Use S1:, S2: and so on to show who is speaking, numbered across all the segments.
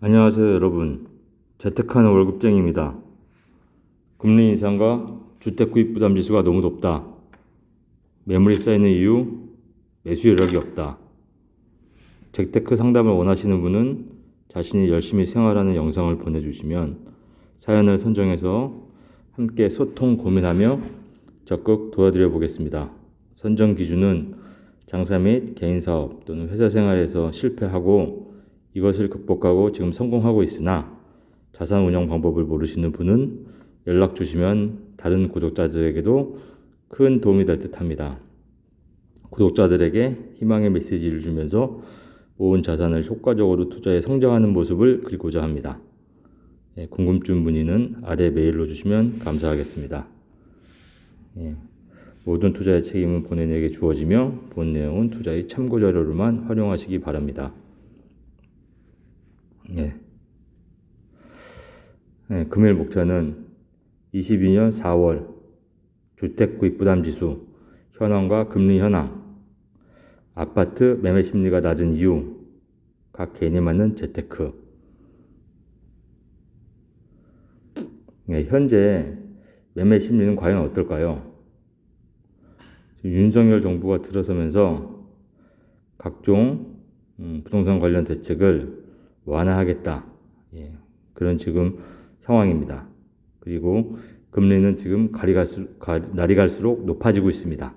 S1: 안녕하세요 여러분. 재테크하는 월급쟁이입니다. 금리 인상과 주택 구입 부담 지수가 너무 높다. 매물이 쌓이는 이유, 매수 여력이 없다. 재테크 상담을 원하시는 분은 자신이 열심히 생활하는 영상을 보내주시면 사연을 선정해서 함께 소통 고민하며 적극 도와드려 보겠습니다. 선정 기준은 장사 및 개인사업 또는 회사 생활에서 실패하고 이것을 극복하고 지금 성공하고 있으나 자산 운영 방법을 모르시는 분은 연락 주시면 다른 구독자들에게도 큰 도움이 될 듯 합니다. 구독자들에게 희망의 메시지를 주면서 모은 자산을 효과적으로 투자해 성장하는 모습을 그리고자 합니다. 궁금증 문의는 아래 메일로 주시면 감사하겠습니다. 모든 투자의 책임은 본인에게 주어지며 본 내용은 투자의 참고 자료로만 활용하시기 바랍니다. 금일 목차는 22년 4월 주택 구입 부담 지수, 현황과 금리 현황, 아파트 매매 심리가 낮은 이유, 각 개인에 맞는 재테크. 현재 매매 심리는 과연 어떨까요? 윤석열 정부가 들어서면서 각종 부동산 관련 대책을 완화하겠다. 그런 지금 상황입니다. 그리고 금리는 지금 날이 갈수록 높아지고 있습니다.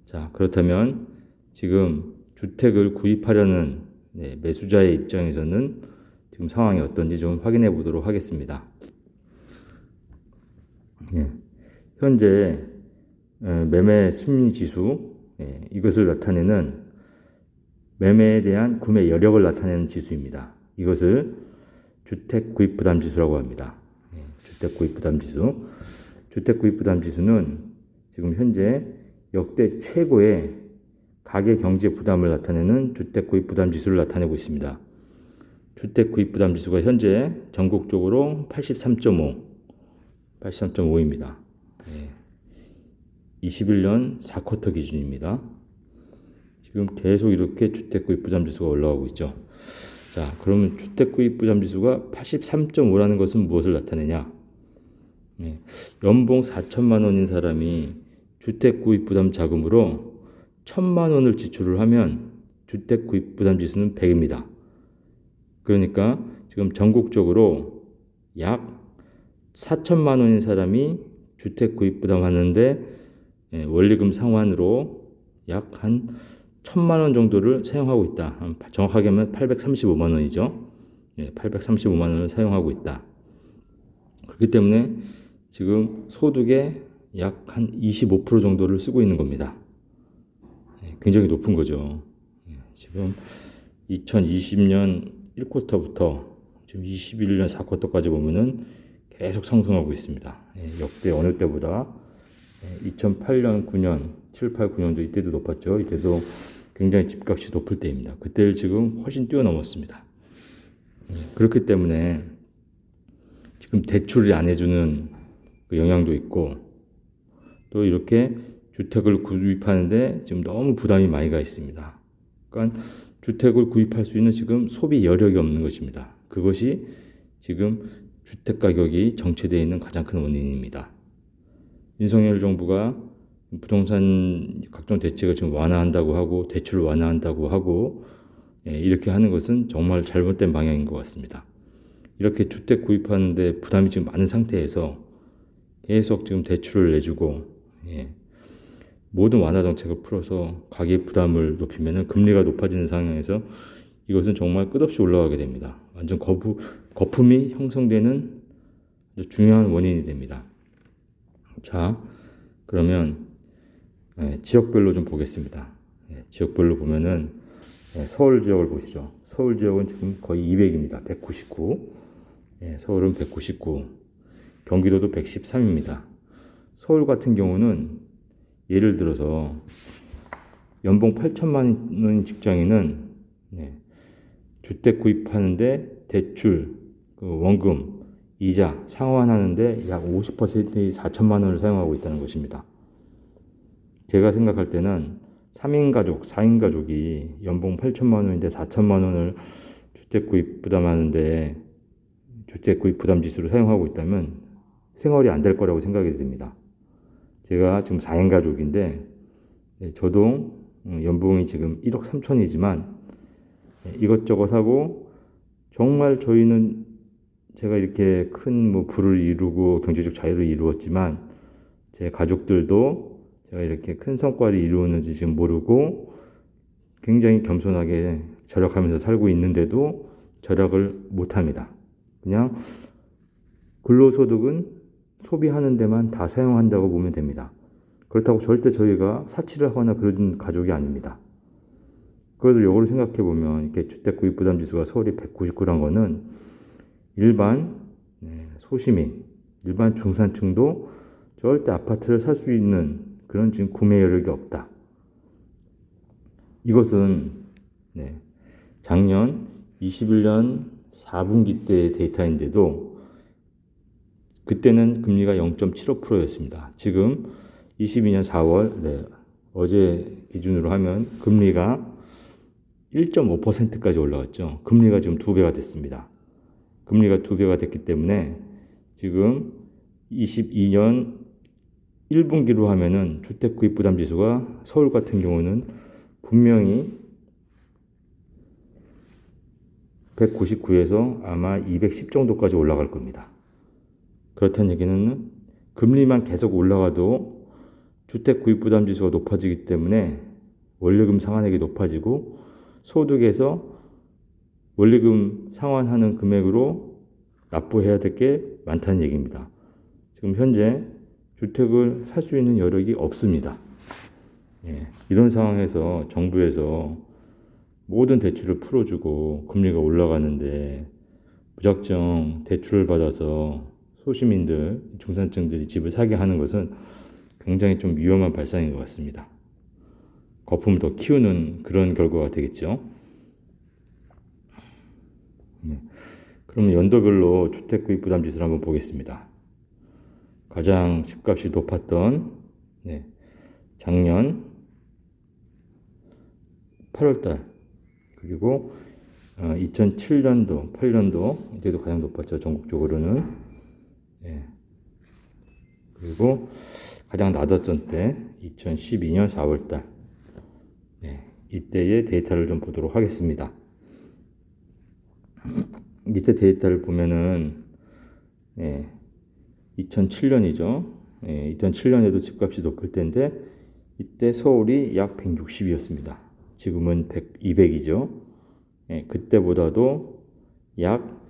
S1: 자, 그렇다면 지금 주택을 구입하려는 매수자의 입장에서는 지금 상황이 어떤지 좀 확인해 보도록 하겠습니다. 현재 매매 심리 지수, 이것을 나타내는 매매에 대한 구매 여력을 나타내는 지수입니다. 이것을 주택 구입 부담 지수라고 합니다. 주택 구입 부담 지수. 주택 구입 부담 지수는 지금 현재 역대 최고의 가계 경제 부담을 나타내는 주택 구입 부담 지수를 나타내고 있습니다. 주택 구입 부담 지수가 현재 전국적으로 83.5입니다. 21년 4쿼터 기준입니다. 지금 계속 이렇게 주택 구입 부담 지수가 올라가고 있죠. 자, 그러면 주택 구입 부담 지수가 83.5라는 것은 무엇을 나타내냐? 연봉 4천만 원인 사람이 주택 구입 부담 자금으로 1,000만 원을 지출을 하면 주택 구입 부담 지수는 100입니다. 그러니까 지금 전국적으로 약 4천만 원인 사람이 주택 구입 부담 하는데 원리금 상환으로 약 한 1,000만 원 정도를 사용하고 있다. 정확하게 하면 835만 원이죠. 835만 원을 사용하고 있다. 그렇기 때문에 지금 소득의 약 한 25% 정도를 쓰고 있는 겁니다. 굉장히 높은 거죠. 지금 2020년 1쿼터부터 지금 21년 4쿼터까지 보면은 계속 상승하고 있습니다. 역대 어느 때보다 2008년, 9년, 7, 8, 9년도 이때도 높았죠. 이때도 굉장히 집값이 높을 때입니다. 그때를 지금 훨씬 뛰어넘었습니다. 그렇기 때문에 지금 대출이 안 해주는 그 영향도 있고 또 이렇게 주택을 구입하는데 지금 너무 부담이 많이 가 있습니다. 그러니까 주택을 구입할 수 있는 지금 소비 여력이 없는 것입니다. 그것이 지금 주택 가격이 정체되어 있는 가장 큰 원인입니다. 윤석열 정부가 부동산 각종 대책을 지금 완화한다고 하고 대출을 완화한다고 하고 이렇게 하는 것은 정말 잘못된 방향인 것 같습니다. 이렇게 주택 구입하는데 부담이 지금 많은 상태에서 계속 지금 대출을 내주고 모든 완화 정책을 풀어서 가계 부담을 높이면 금리가 높아지는 상황에서 이것은 정말 끝없이 올라가게 됩니다. 완전 거품이 형성되는 아주 중요한 원인이 됩니다. 자, 그러면 지역별로 좀 보겠습니다. 지역별로 보면은 서울 지역을 보시죠. 서울 지역은 지금 거의 200입니다. 199. 서울은 199. 경기도도 113입니다. 서울 같은 경우는 예를 들어서 연봉 8천만 원인 직장인은 주택 구입하는데 대출, 원금, 이자 상환하는데 약 50%의 4천만 원을 사용하고 있다는 것입니다. 제가 생각할 때는 3인 가족, 4인 가족이 연봉 8천만 원인데 4천만 원을 주택 구입 부담하는데 주택 구입 부담 지수를 사용하고 있다면 생활이 안 될 거라고 생각이 됩니다. 제가 지금 4인 가족인데 저도 연봉이 지금 1억 3천이지만 이것저것 하고 정말 저희는 제가 이렇게 큰 뭐 부를 이루고 경제적 자유를 이루었지만 제 가족들도 제가 이렇게 큰 성과를 이루었는지 지금 모르고 굉장히 겸손하게 절약하면서 살고 있는데도 절약을 못합니다. 그냥 근로소득은 소비하는 데만 다 사용한다고 보면 됩니다. 그렇다고 절대 저희가 사치를 하거나 그런 가족이 아닙니다. 그래서 역으로 생각해 보면 이렇게 주택 구입 부담 지수가 서울이 199란 거는 일반 소시민, 일반 중산층도 절대 아파트를 살 수 있는 그런 지금 구매 여력이 없다. 이것은 작년 21년 4분기 때 데이터인데도 그때는 금리가 0.75%였습니다. 지금 22년 4월 어제 기준으로 하면 금리가 1.5%까지 올라왔죠. 금리가 지금 2배가 됐습니다. 금리가 2배가 됐기 때문에 지금 22년 1분기로 하면은 주택 구입 부담 지수가 서울 같은 경우는 분명히 199에서 아마 210 정도까지 올라갈 겁니다. 그렇다는 얘기는 금리만 계속 올라가도 주택 구입 부담 지수가 높아지기 때문에 원리금 상환액이 높아지고 소득에서 원리금 상환하는 금액으로 납부해야 될 게 많다는 얘기입니다. 지금 현재 주택을 살 수 있는 여력이 없습니다. 이런 상황에서 정부에서 모든 대출을 풀어주고 금리가 올라가는데 무작정 대출을 받아서 소시민들, 중산층들이 집을 사게 하는 것은 굉장히 좀 위험한 발상인 것 같습니다. 거품을 더 키우는 그런 결과가 되겠죠. 그러면 연도별로 주택 구입 부담 지수를 한번 보겠습니다. 가장 집값이 높았던 작년 8월달 그리고 2007년도, 8년도 이때도 가장 높았죠. 전국적으로는. 그리고 가장 낮았던 때 2012년 4월달 이때의 데이터를 좀 보도록 하겠습니다. 이때 데이터를 보면은 2007년이죠. 2007년에도 집값이 높을 때인데 이때 서울이 약 160이었습니다. 지금은 200이죠. 그때보다도 약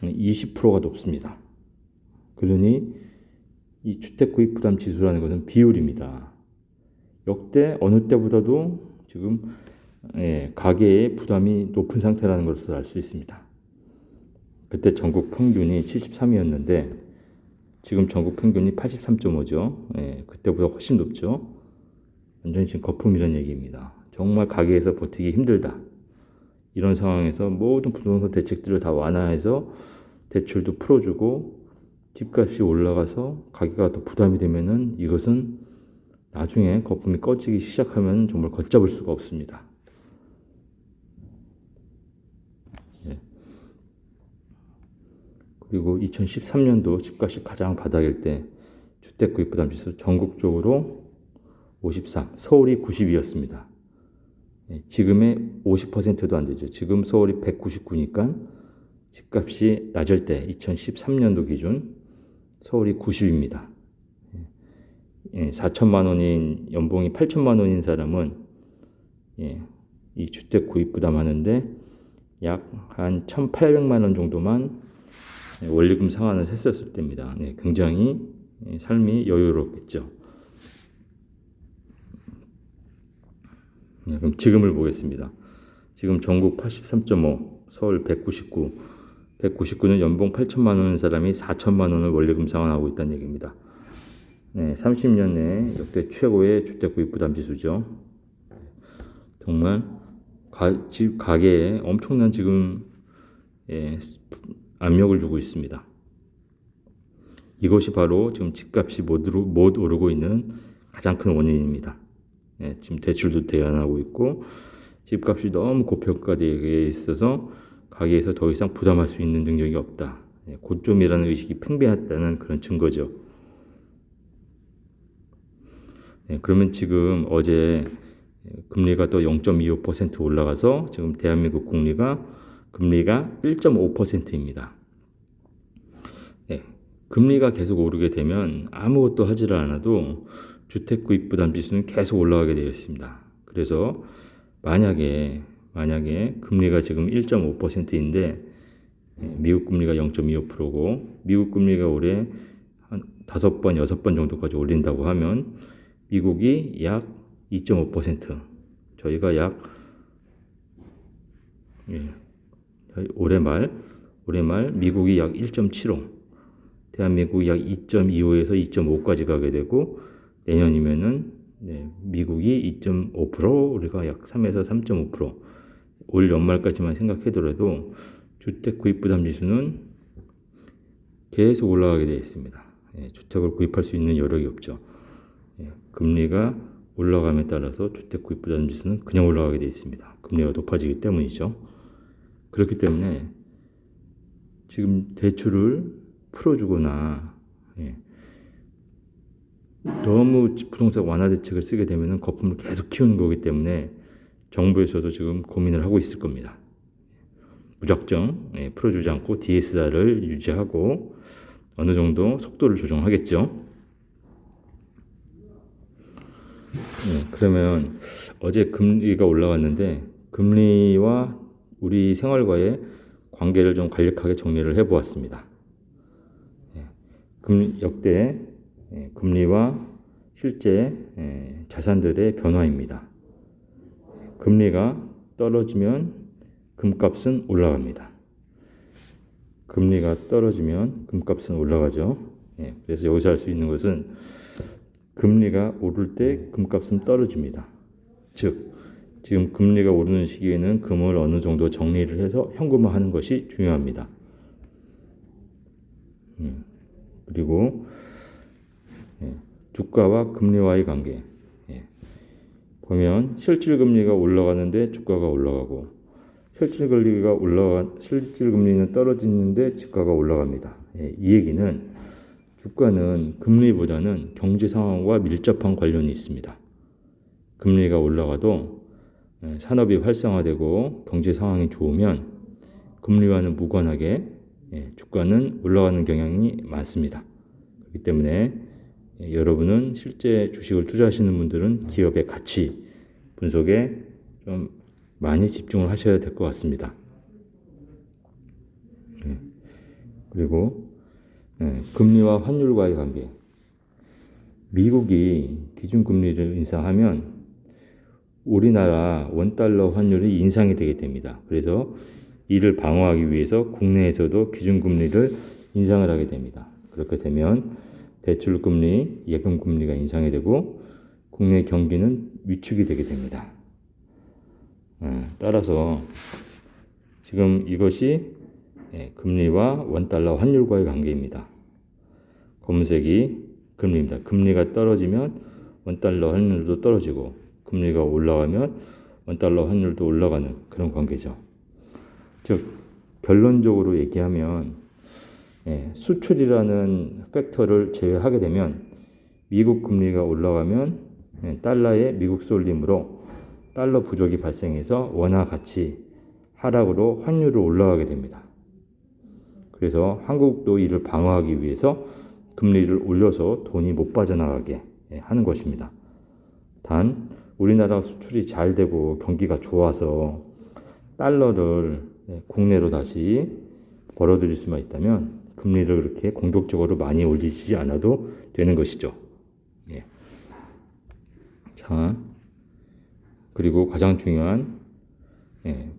S1: 20%가 높습니다. 그러니 이 주택 구입 부담 지수라는 것은 비율입니다. 역대 어느 때보다도 지금 가계의 부담이 높은 상태라는 것을 알 수 있습니다. 그때 전국 평균이 73이었는데 지금 전국 평균이 83.5죠. 그때보다 훨씬 높죠. 완전히 지금 거품이라는 얘기입니다. 정말 가게에서 버티기 힘들다. 이런 상황에서 모든 부동산 대책들을 다 완화해서 대출도 풀어주고 집값이 올라가서 가게가 더 부담이 되면은 이것은 나중에 거품이 꺼지기 시작하면 정말 걷잡을 수가 없습니다. 그리고 2013년도 집값이 가장 바닥일 때 주택 구입 부담 지수 전국적으로 53, 서울이 90이었습니다. 지금의 50%도 안 되죠. 지금 서울이 199니까 집값이 낮을 때 2013년도 기준 서울이 90입니다. 4천만 원인 연봉이 8천만 원인 사람은 이 주택 구입 부담하는데 약 한 1,800만 원 정도만 원리금 상환을 했었을 때입니다. 굉장히 삶이 여유롭겠죠. 그럼 지금을 보겠습니다. 지금 전국 83.5, 서울 199, 199는 연봉 8천만 원인 사람이 4천만 원을 원리금 상환하고 있다는 얘기입니다. 30년 내 역대 최고의 주택 구입 부담 지수죠. 정말 집 가게에 엄청난 지금 압력을 주고 있습니다. 이것이 바로 지금 집값이 못 오르고 있는 가장 큰 원인입니다. 지금 대출도 대안하고 있고 집값이 너무 고평가되어 있어서 가게에서 더 이상 부담할 수 있는 능력이 없다. 고점이라는 의식이 팽배했다는 그런 증거죠. 그러면 지금 어제 금리가 또 0.25% 올라가서 지금 대한민국 금리가 1.5%입니다. 금리가 계속 오르게 되면 아무것도 하지를 않아도 주택 구입 부담 지수는 계속 올라가게 되어 있습니다. 그래서 만약에 금리가 지금 1.5%인데 미국 금리가 0.25%고 미국 금리가 올해 한 5번, 6번 정도까지 올린다고 하면 미국이 약 2.5%, 저희가 약 올해 말 미국이 약 1.75, 대한민국이 약 2.25에서 2.5까지 가게 되고 내년이면은 미국이 2.5%, 우리가 약 3에서 3.5%, 올 연말까지만 생각해더라도 주택 구입 부담 지수는 계속 올라가게 되어 있습니다. 주택을 구입할 수 있는 여력이 없죠. 금리가 올라감에 따라서 주택 구입 부담 지수는 그냥 올라가게 되어 있습니다. 금리가 높아지기 때문이죠. 그렇기 때문에 지금 대출을 풀어주거나 너무 부동산 완화 대책을 쓰게 되면 거품을 계속 키우는 거기 때문에 정부에서도 지금 고민을 하고 있을 겁니다. 무작정 풀어주지 않고 DSR을 유지하고 어느 정도 속도를 조정하겠죠. 그러면 어제 금리가 올라갔는데 금리와 우리 생활과의 관계를 좀 간략하게 정리를 해보았습니다. 역대 금리와 실제 자산들의 변화입니다. 금리가 떨어지면 금값은 올라갑니다. 금리가 떨어지면 금값은 올라가죠. 그래서 여기서 알 수 있는 것은 금리가 오를 때 금값은 떨어집니다. 즉, 지금 금리가 오르는 시기에는 금을 어느 정도 정리를 해서 현금화하는 것이 중요합니다. 그리고 주가와 금리와의 관계. 보면 실질 금리가 올라가는데 주가가 올라가고 실질 금리는 떨어지는데 주가가 올라갑니다. 이 얘기는 주가는 금리보다는 경제 상황과 밀접한 관련이 있습니다. 금리가 올라가도 산업이 활성화되고 경제 상황이 좋으면 금리와는 무관하게 주가는 올라가는 경향이 많습니다. 그렇기 때문에 여러분은 실제 주식을 투자하시는 분들은 기업의 가치 분석에 좀 많이 집중을 하셔야 될 것 같습니다. 그리고 금리와 환율과의 관계. 미국이 기준금리를 인상하면 우리나라 원달러 환율이 인상이 되게 됩니다. 그래서 이를 방어하기 위해서 국내에서도 기준금리를 인상을 하게 됩니다. 그렇게 되면 대출금리, 예금금리가 인상이 되고 국내 경기는 위축이 되게 됩니다. 따라서 지금 이것이 금리와 원달러 환율과의 관계입니다. 검은색이 금리입니다. 금리가 떨어지면 원달러 환율도 떨어지고 금리가 올라가면 원달러 환율도 올라가는 그런 관계죠. 즉 결론적으로 얘기하면 수출이라는 팩터를 제외하게 되면 미국 금리가 올라가면 달러의 미국 쏠림으로 달러 부족이 발생해서 원화 가치 하락으로 환율이 올라가게 됩니다. 그래서 한국도 이를 방어하기 위해서 금리를 올려서 돈이 못 빠져나가게 하는 것입니다. 단 우리나라 수출이 잘 되고 경기가 좋아서 달러를 국내로 다시 벌어들일 수만 있다면 금리를 그렇게 공격적으로 많이 올리지 않아도 되는 것이죠. 자, 그리고 가장 중요한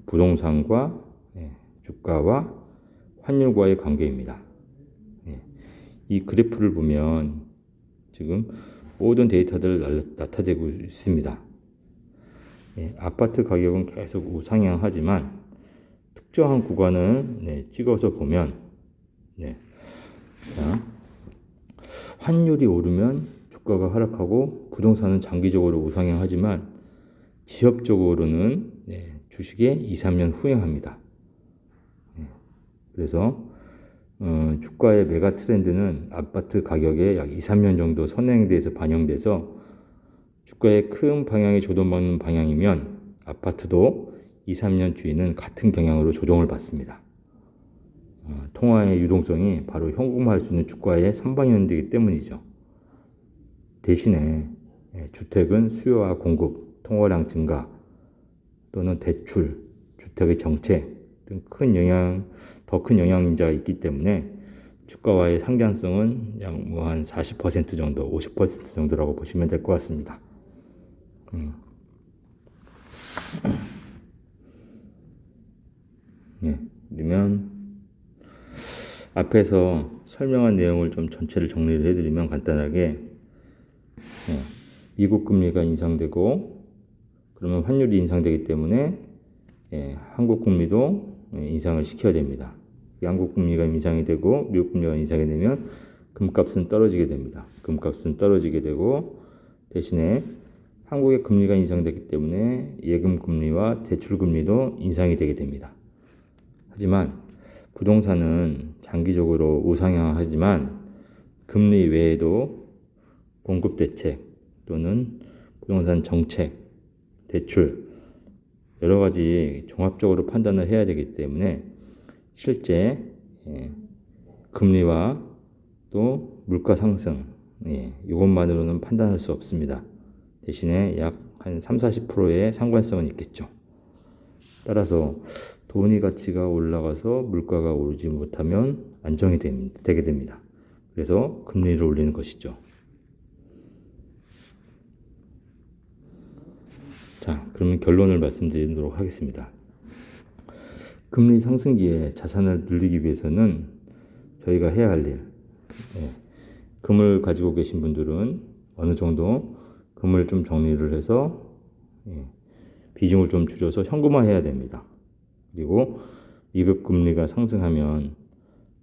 S1: 부동산과 주가와 환율과의 관계입니다. 이 그래프를 보면 지금 모든 데이터들 나타내고 있습니다. 아파트 가격은 계속 우상향하지만 특정한 구간을 찍어서 보면 자, 환율이 오르면 주가가 하락하고 부동산은 장기적으로 우상향하지만 지엽적으로는 주식에 2, 3년 후행합니다. 그래서 주가의 메가 트렌드는 아파트 가격에 약 2, 3년 정도 선행돼서 반영돼서 주가의 큰 방향이 조정받는 방향이면 아파트도 2, 3년 뒤에는 같은 경향으로 조정을 받습니다. 통화의 유동성이 바로 현금화할 수 있는 주가의 선방연되기 때문이죠. 대신에 주택은 수요와 공급, 통화량 증가 또는 대출, 주택의 정책 등 더 큰 영향인자가 있기 때문에 주가와의 상관성은 약 한 40% 정도, 50% 정도라고 보시면 될 것 같습니다. 그러면 앞에서 설명한 내용을 좀 전체를 정리를 해드리면 간단하게 미국 금리가 인상되고 그러면 환율이 인상되기 때문에 한국 금리도 인상을 시켜야 됩니다. 한국 금리가 인상이 되고 미국 금리가 인상이 되면 금값은 떨어지게 됩니다. 금값은 떨어지게 되고 대신에 한국의 금리가 인상되기 때문에 예금 금리와 대출 금리도 인상이 되게 됩니다. 하지만 부동산은 장기적으로 우상향하지만 금리 외에도 공급 대책 또는 부동산 정책, 대출 여러 가지 종합적으로 판단을 해야 되기 때문에 실제 금리와 또 물가 상승 이것만으로는 판단할 수 없습니다. 대신에 약 한 30-40%의 상관성은 있겠죠. 따라서 돈의 가치가 올라가서 물가가 오르지 못하면 안정이 되게 됩니다. 그래서 금리를 올리는 것이죠. 자, 그러면 결론을 말씀드리도록 하겠습니다. 금리 상승기에 자산을 늘리기 위해서는 저희가 해야 할 일, 금을 가지고 계신 분들은 어느 정도 금을 좀 정리를 해서 비중을 좀 줄여서 현금화해야 됩니다. 그리고 미국 금리가 상승하면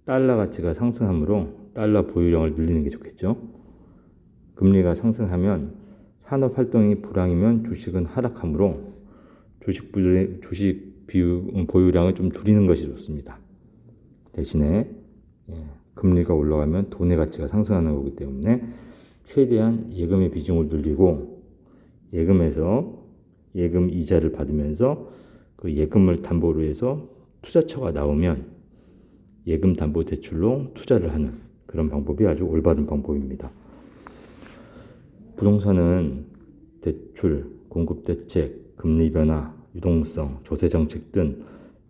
S1: 달러 가치가 상승하므로 달러 보유량을 늘리는 게 좋겠죠. 금리가 상승하면 산업 활동이 불황이면 주식은 하락하므로 주식 보유량을 좀 줄이는 것이 좋습니다. 대신에 금리가 올라가면 돈의 가치가 상승하는 거기 때문에 최대한 예금의 비중을 늘리고 예금에서 예금 이자를 받으면서 그 예금을 담보로 해서 투자처가 나오면 예금 담보 대출로 투자를 하는 그런 방법이 아주 올바른 방법입니다. 부동산은 대출, 공급 대책, 금리 변화, 유동성, 조세 정책 등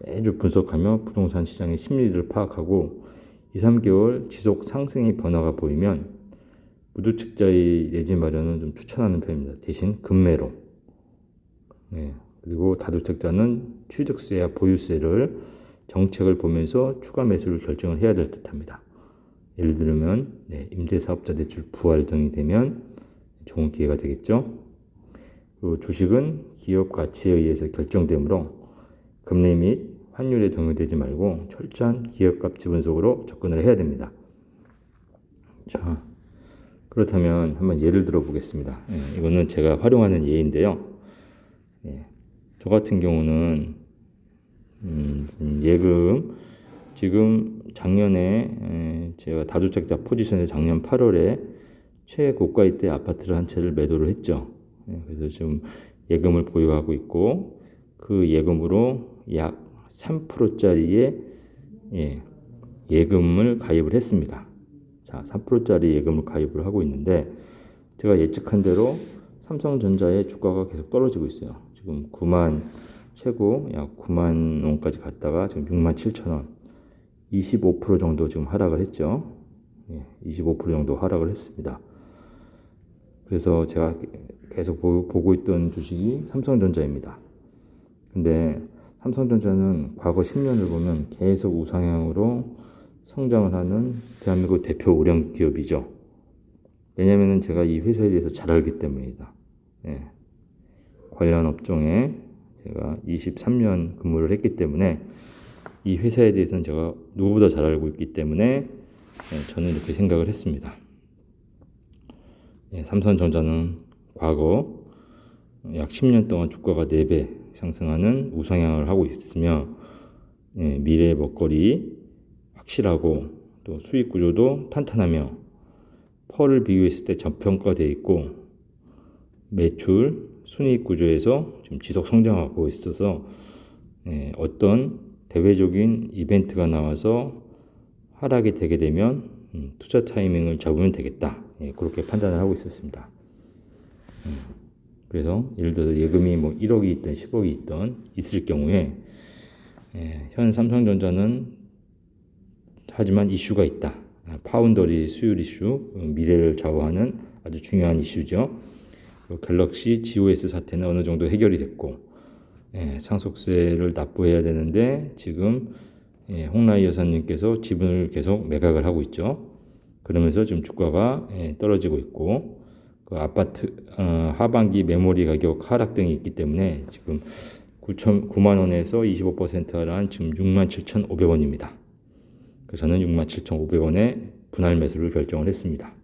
S1: 매주 분석하며 부동산 시장의 심리를 파악하고 2, 3개월 지속 상승의 변화가 보이면 무주택자의 내지 마련은 좀 추천하는 편입니다. 대신 금매로. 그리고 다주택자는 취득세와 보유세를 정책을 보면서 추가 매수를 결정을 해야 될 듯합니다. 예를 들면 임대사업자 대출 부활 등이 되면 좋은 기회가 되겠죠. 그리고 주식은 기업 가치에 의해서 결정되므로 금리 및 환율에 동요되지 말고 철저한 기업 가치 분석으로 접근을 해야 됩니다. 자, 그렇다면 한번 예를 들어 보겠습니다. 이거는 제가 활용하는 예인데요. 저 같은 경우는 예금 지금 작년에 제가 다주택자 포지션에 작년 8월에 최고가일 때 아파트를 한 채를 매도를 했죠. 그래서 지금 예금을 보유하고 있고 그 예금으로 약 3%짜리의 예금을 가입을 했습니다. 자, 3%짜리 예금을 가입을 하고 있는데 제가 예측한 대로 삼성전자의 주가가 계속 떨어지고 있어요. 지금 9만 최고 약 9만 원까지 갔다가 지금 6만 7천 원 25% 정도 지금 하락을 했죠. 25% 정도 하락을 했습니다. 그래서 제가 계속 보고 있던 주식이 삼성전자입니다. 근데 삼성전자는 과거 10년을 보면 계속 우상향으로 성장을 하는 대한민국 대표 우량 기업이죠. 왜냐하면 제가 이 회사에 대해서 잘 알기 때문이다. 관련 업종에 제가 23년 근무를 했기 때문에 이 회사에 대해서는 제가 누구보다 잘 알고 있기 때문에 저는 이렇게 생각을 했습니다. 삼성전자는 과거 약 10년 동안 주가가 4배 상승하는 우상향을 하고 있으며 미래의 먹거리 확실하고 또 수익 구조도 탄탄하며 펄을 비교했을 때 저평가되어 있고 매출, 순이익 구조에서 지금 지속 성장하고 있어서 어떤 대외적인 이벤트가 나와서 하락이 되게 되면 투자 타이밍을 잡으면 되겠다. 그렇게 판단을 하고 있었습니다. 그래서 예를 들어서 예금이 뭐 1억이 있든 10억이 있든 있을 경우에 현 삼성전자는 하지만 이슈가 있다. 파운더리 수율 이슈, 미래를 좌우하는 아주 중요한 이슈죠. 갤럭시 GOS 사태는 어느 정도 해결이 됐고 상속세를 납부해야 되는데 지금 홍라희 여사님께서 지분을 계속 매각을 하고 있죠. 그러면서 지금 주가가 떨어지고 있고 그 아파트 하반기 메모리 가격 하락 등이 있기 때문에 지금 9만 원에서 25% 하락한 지금 67,500원입니다. 그래서 저는 67,500원에 분할 매수를 결정을 했습니다.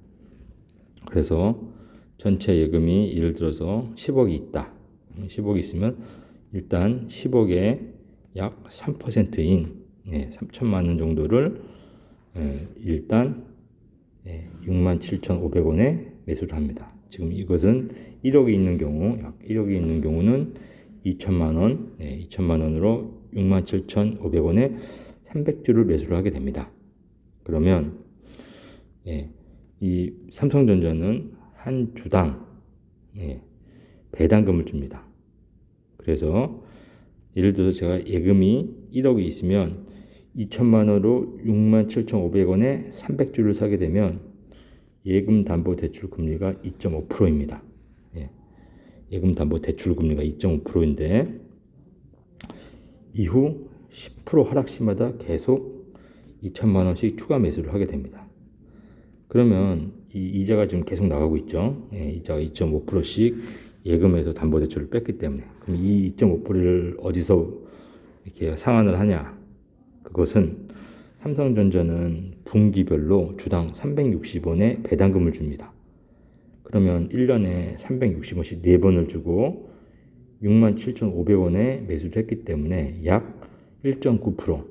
S1: 그래서 전체 예금이 예를 들어서 10억이 있다. 10억이 있으면 일단 10억에 약 3%인 3천만 원 정도를 일단 67,500원에 매수를 합니다. 지금 이것은 1억이 있는 경우, 약 1억이 있는 경우는 2천만 원, 2천만 원으로 67,500원에 300주를 매수를 하게 됩니다. 그러면 이 삼성전자는 한 주당 배당금을 줍니다. 그래서 예를 들어서 제가 예금이 1억이 있으면 2천만 원으로 67,500원에 300주를 사게 되면 예금 담보 대출 금리가 2.5%입니다. 예금 담보 대출 금리가 2.5%인데 이후 10% 하락 시마다 계속 2천만 원씩 추가 매수를 하게 됩니다. 그러면 이 이자가 지금 계속 나가고 있죠. 이자가 2.5%씩 예금에서 담보대출을 뺐기 때문에 그럼 이 2.5%를 어디서 이렇게 상환을 하냐? 그것은 삼성전자는 분기별로 주당 360원의 배당금을 줍니다. 그러면 1년에 360원씩 4번을 주고 67,500원에 매수를 했기 때문에 약 1.9%,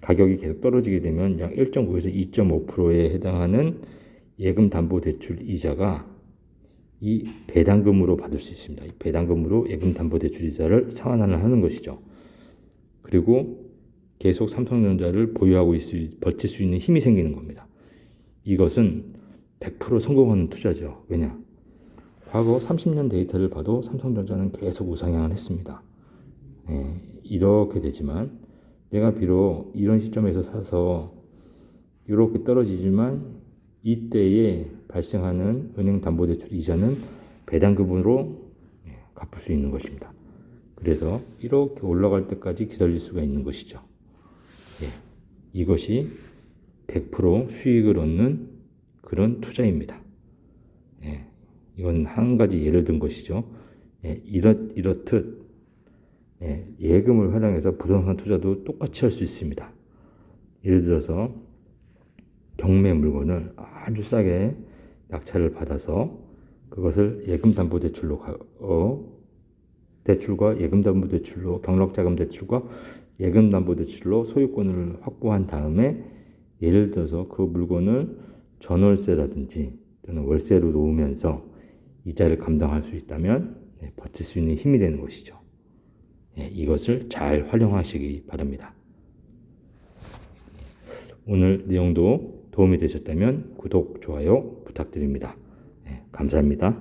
S1: 가격이 계속 떨어지게 되면 약 1.9에서 2.5%에 해당하는 예금 담보 대출 이자가 이 배당금으로 받을 수 있습니다. 이 배당금으로 예금 담보 대출 이자를 상환을 하는 것이죠. 그리고 계속 삼성전자를 보유하고 버틸 수 있는 힘이 생기는 겁니다. 이것은 100% 성공하는 투자죠. 왜냐? 과거 30년 데이터를 봐도 삼성전자는 계속 우상향을 했습니다. 이렇게 되지만 내가 비록 이런 시점에서 사서 이렇게 떨어지지만 이때에 발생하는 은행 담보대출 이자는 배당금으로 갚을 수 있는 것입니다. 그래서 이렇게 올라갈 때까지 기다릴 수가 있는 것이죠. 이것이 100% 수익을 얻는 그런 투자입니다. 이건 한 가지 예를 든 것이죠. 이렇듯 예금을 활용해서 부동산 투자도 똑같이 할 수 있습니다. 예를 들어서 경매 물건을 아주 싸게 낙찰을 받아서 그것을 예금담보대출로 대출과 예금담보대출로 경락자금대출과 예금담보대출로 소유권을 확보한 다음에 예를 들어서 그 물건을 전월세라든지 또는 월세로 놓으면서 이자를 감당할 수 있다면 버틸 수 있는 힘이 되는 것이죠. 이것을 잘 활용하시기 바랍니다. 오늘 내용도 도움이 되셨다면 구독, 좋아요 부탁드립니다. 감사합니다.